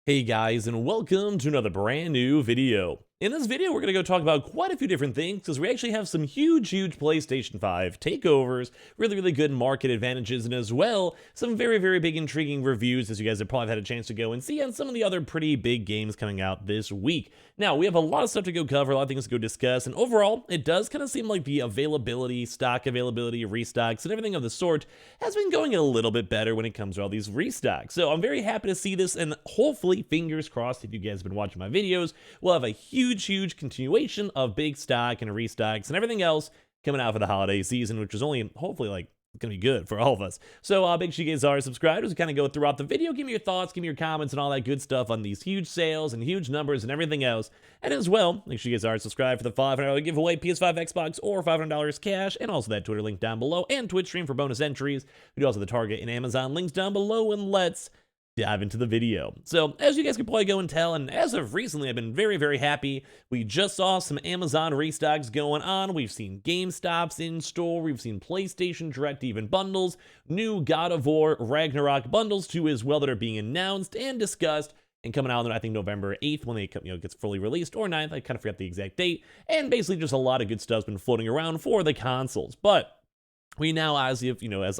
Hey guys, and welcome to another brand new video. In this video, we're going to go talk about quite a few different things because we actually have some huge PlayStation 5 takeovers, really good market advantages, and as well, some very big intriguing reviews as you guys have probably had a chance to go and see on some of the other pretty big games coming out this week. Now, we have a lot of stuff to go cover, a lot of things to go discuss, and overall, it does kind of seem like the availability, stock availability, restocks, and everything of the sort has been going a little bit better when it comes to all these restocks. So I'm very happy to see this, and hopefully, fingers crossed, if you guys have been watching my videos, we'll have a huge continuation of big stock and restocks and everything else coming out for the holiday season, which is only hopefully like gonna be good for all of us. So make sure you guys are subscribed as we kind of go throughout the video. Give me your thoughts, give me your comments, and all that good stuff on these huge sales and huge numbers and everything else. And as well, make sure you guys are subscribed for the $500 giveaway, PS5, Xbox, or $500 cash, and also that Twitter link down below, and Twitch stream for bonus entries. We do also the Target and Amazon links down below, and let's dive into the video. So, as you guys can probably go and tell, and as of recently, I've been very happy. We just saw some Amazon restocks going on. We've seen GameStops in store. We've seen PlayStation Direct even bundles, new God of War Ragnarok bundles too as well that are being announced and discussed and coming out on, I think, November 8th when they gets fully released, or 9th. I kind of forgot the exact date. And basically just a lot of good stuff's been floating around for the consoles. But we now, as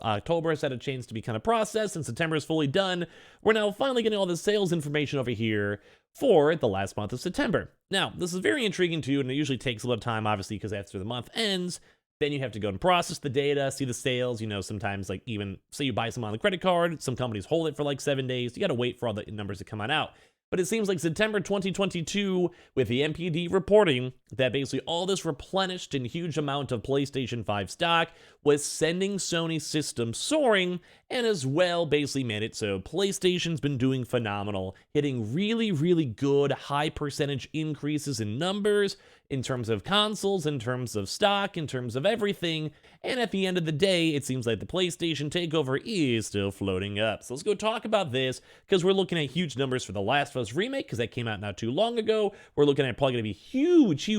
October has had a chance to be kind of processed and September is fully done, we're now finally getting all the sales information over here for the last month of September. Now, this is very intriguing too, and it usually takes a little time, obviously, because after the month ends, then you have to go and process the data, see the sales. Sometimes, like, even say you buy some on the credit card, some companies hold it for like 7 days. You got to wait for all the numbers to come on out. But it seems like September 2022, with the MPD reporting that basically all this replenished in huge amount of PlayStation 5 stock was sending Sony's system soaring, and as well basically made it so PlayStation's been doing phenomenal, hitting really good high percentage increases in numbers, in terms of consoles, in terms of stock, in terms of everything. And at the end of the day, it seems like the PlayStation takeover is still floating up. So let's go talk about this, because we're looking at huge numbers for The Last of Us Remake, because that came out not too long ago. We're looking at probably going to be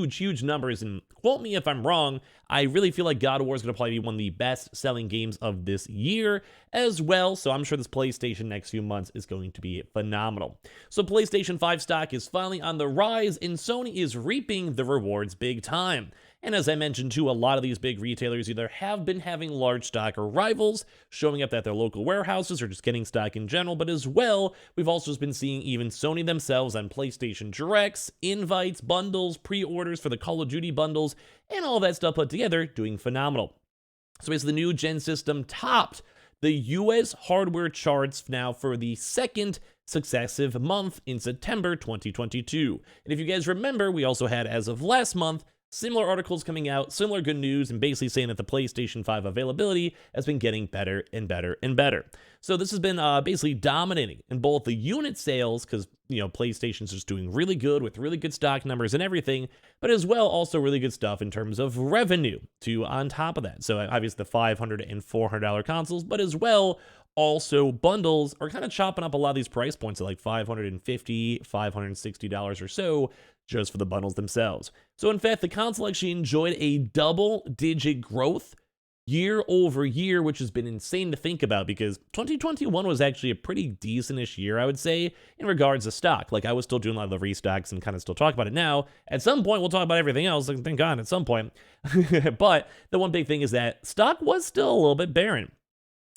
huge numbers, and quote me if I'm wrong, I really feel like God of War is going to probably be one of the best-selling games of this year as well, so I'm sure this PlayStation next few months is going to be phenomenal. So PlayStation 5 stock is finally on the rise, and Sony is reaping the rewards big time. And as I mentioned too, a lot of these big retailers either have been having large stock arrivals, showing up at their local warehouses, or just getting stock in general, but as well, we've also been seeing even Sony themselves on PlayStation Directs, invites, bundles, pre-orders for the Call of Duty bundles, and all that stuff put together, doing phenomenal. So basically, the new gen system topped the US hardware charts now for the second successive month in September 2022. And if you guys remember, we also had, as of last month, similar articles coming out, similar good news, and basically saying that the PlayStation 5 availability has been getting better and better. So this has been basically dominating in both the unit sales, because PlayStation's just doing really good with really good stock numbers and everything, but as well also really good stuff in terms of revenue too on top of that. So obviously the $500 and $400 consoles, but as well also bundles are kind of chopping up a lot of these price points at like $550, $560 or so just for the bundles themselves. So in fact, the console actually enjoyed a double-digit growth year over year, which has been insane to think about, because 2021 was actually a pretty decent-ish year, I would say, in regards to stock. Like, I was still doing a lot of the restocks and kind of still talk about it now. At some point, we'll talk about everything else, like, thank God, at some point. But the one big thing is that stock was still a little bit barren.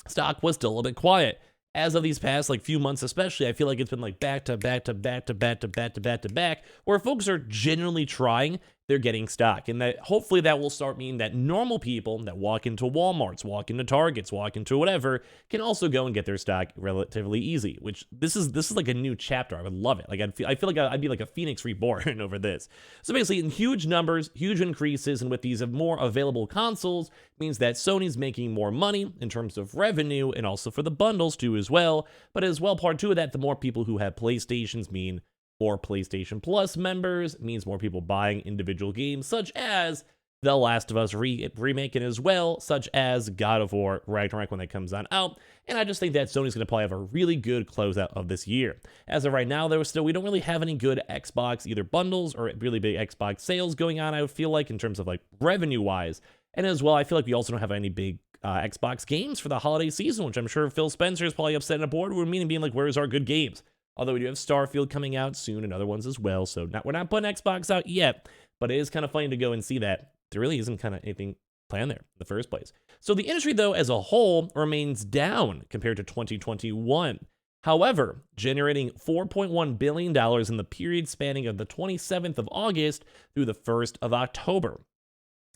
Stock was still a little bit quiet. As of these past few months especially, I feel like it's been like back to back, where folks are genuinely trying, they're getting stock. And that hopefully that will start meaning that normal people that walk into Walmarts, walk into Targets, walk into whatever, can also go and get their stock relatively easy, which this is like a new chapter. I would love it. Like I feel like I'd be like a phoenix reborn over this. So basically, in huge numbers, huge increases, and with these more available consoles, means that Sony's making more money in terms of revenue, and also for the bundles too as well. But as well, part two of that, the more people who have PlayStations mean more PlayStation Plus members, means more people buying individual games, such as The Last of Us remake, and as well, such as God of War Ragnarok when that comes on out. And I just think that Sony's going to probably have a really good closeout of this year. As of right now, though, we don't really have any good Xbox either bundles or really big Xbox sales going on, I would feel like, in terms of like revenue-wise. And as well, I feel like we also don't have any big Xbox games for the holiday season, which I'm sure Phil Spencer is probably upset in a boardroom meeting being like, where's our good games? Although we do have Starfield coming out soon and other ones as well. So we're not putting Xbox out yet, but it is kind of funny to go and see that there really isn't kind of anything planned there in the first place. So the industry, though, as a whole remains down compared to 2021. However, generating $4.1 billion in the period spanning of the 27th of August through the 1st of October.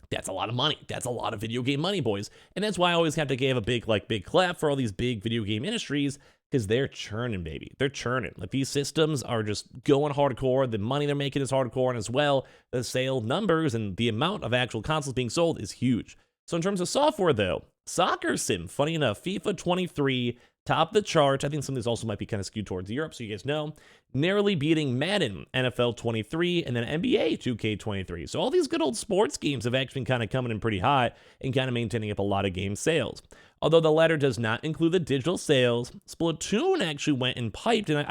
That's a lot of money. That's a lot of video game money, boys. And that's why I always have to give a big clap for all these big video game industries, because they're churning, baby. They're churning. Like, these systems are just going hardcore. The money they're making is hardcore, and as well, the sale numbers and the amount of actual consoles being sold is huge. So in terms of software, though, Soccer Sim, funny enough, FIFA 23 topped the chart. I think some of these also might be kind of skewed towards Europe, so you guys know. Narrowly beating Madden, NFL 23, and then NBA 2K23. So all these good old sports games have actually been kind of coming in pretty high and kind of maintaining up a lot of game sales. Although the latter does not include the digital sales, Splatoon actually went and piped, and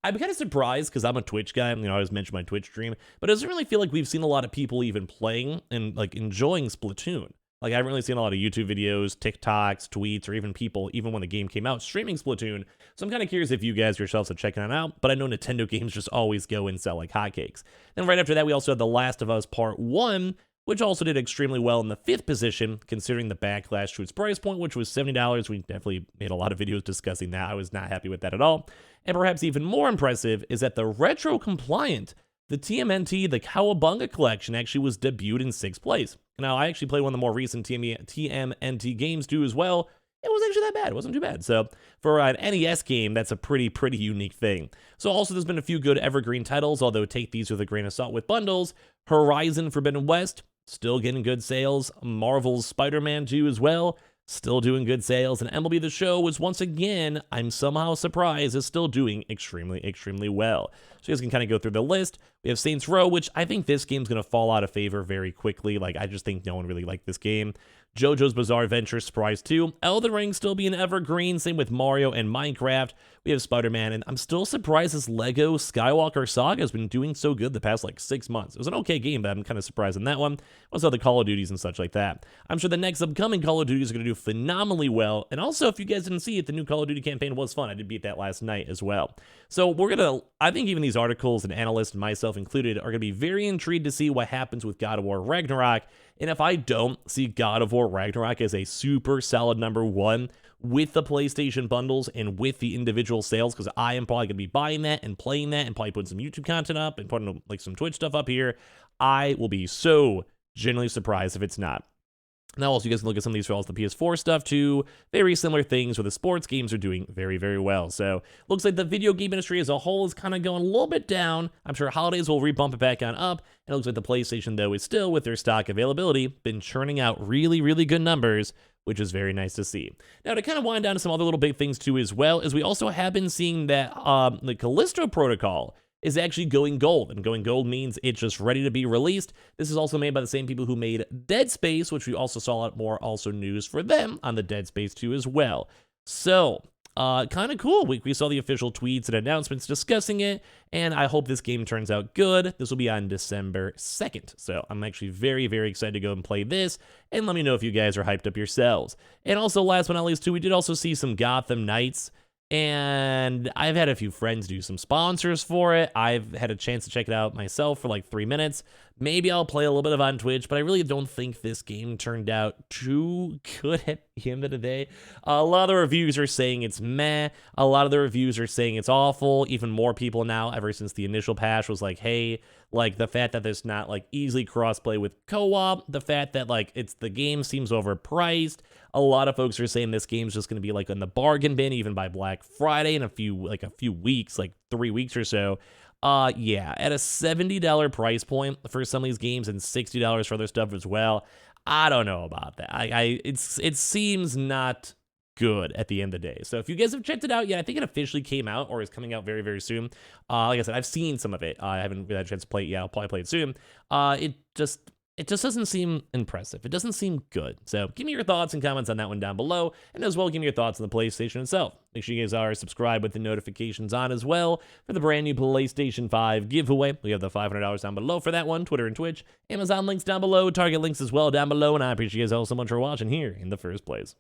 I'm kind of surprised because I'm a Twitch guy. I always mention my Twitch stream, but it doesn't really feel like we've seen a lot of people even playing and like enjoying Splatoon. Like, I haven't really seen a lot of YouTube videos, TikToks, tweets, or even people, even when the game came out, streaming Splatoon. So I'm kind of curious if you guys yourselves are checking it out, but I know Nintendo games just always go and sell like hotcakes. Then right after that, we also had The Last of Us Part 1, which also did extremely well in the 5th position, considering the backlash to its price point, which was $70. We definitely made a lot of videos discussing that. I was not happy with that at all. And perhaps even more impressive is that the retro-compliant, the TMNT, the Cowabunga collection, actually was debuted in 6th place. Now, I actually played one of the more recent TMNT games too as well. It wasn't actually that bad. It wasn't too bad. So for an NES game, that's a pretty unique thing. So also there's been a few good evergreen titles, although take these with a grain of salt with bundles. Horizon Forbidden West, still getting good sales. Marvel's Spider-Man 2 as well, still doing good sales. And MLB The Show was once again, I'm somehow surprised, is still doing extremely well. So you guys can kind of go through the list. We have Saints Row, which I think this game's going to fall out of favor very quickly. Like, I just think no one really liked this game. JoJo's Bizarre Adventure Surprise 2. Elden Ring still being evergreen. Same with Mario and Minecraft. We have Spider-Man, and I'm still surprised this Lego Skywalker Saga has been doing so good the past, 6 months. It was an okay game, but I'm kind of surprised in that one. Also, the Call of Duties and such like that. I'm sure the next upcoming Call of Duties are going to do phenomenally well. And also, if you guys didn't see it, the new Call of Duty campaign was fun. I did beat that last night as well. So I think even these articles and analysts, and myself included, are going to be very intrigued to see what happens with God of War Ragnarok. And if I don't see God of War Ragnarok as a super solid #1 with the PlayStation bundles and with the individual sales, because I am probably going to be buying that and playing that and probably putting some YouTube content up and putting some Twitch stuff up here, I will be so genuinely surprised if it's not. Now, also, you guys can look at some of these for all the PS4 stuff, too. Very similar things where the sports games are doing very well. So, looks like the video game industry as a whole is kind of going a little bit down. I'm sure holidays will rebump it back on up. And it looks like the PlayStation, though, is still, with their stock availability, been churning out really good numbers, which is very nice to see. Now, to kind of wind down to some other little big things, too, as well, is we also have been seeing that the Callisto Protocol is actually going gold, and going gold means it's just ready to be released. This is also made by the same people who made Dead Space, which we also saw a lot more also news for them on the Dead Space 2 as well. So, kind of cool. We saw the official tweets and announcements discussing it, and I hope this game turns out good. This will be on December 2nd, so I'm actually very excited to go and play this, and let me know if you guys are hyped up yourselves. And also, last but not least, too, we did also see some Gotham Knights, and I've had a few friends do some sponsors for it. I've had a chance to check it out myself for 3 minutes. Maybe I'll play a little bit of on Twitch, but I really don't think this game turned out too good at the end of the day. A lot of the reviews are saying it's meh. A lot of the reviews are saying it's awful. Even more people now, ever since the initial patch, was like, hey, the fact that there's not easily crossplay with co-op, the fact that the game seems overpriced. A lot of folks are saying this game's just going to be in the bargain bin even by Black Friday in a few weeks, 3 weeks or so. Yeah, at a $70 price point for some of these games and $60 for other stuff as well, I don't know about that. It seems not good at the end of the day. So if you guys have checked it out yet, I think it officially came out or is coming out very soon. Like I said, I've seen some of it. I haven't really had a chance to play it yet. I'll probably play it soon. It just doesn't seem impressive. It doesn't seem good. So give me your thoughts and comments on that one down below. And as well, give me your thoughts on the PlayStation itself. Make sure you guys are subscribed with the notifications on as well for the brand new PlayStation 5 giveaway. We have the $500 down below for that one, Twitter and Twitch. Amazon links down below, Target links as well down below. And I appreciate you guys all so much for watching here in the first place.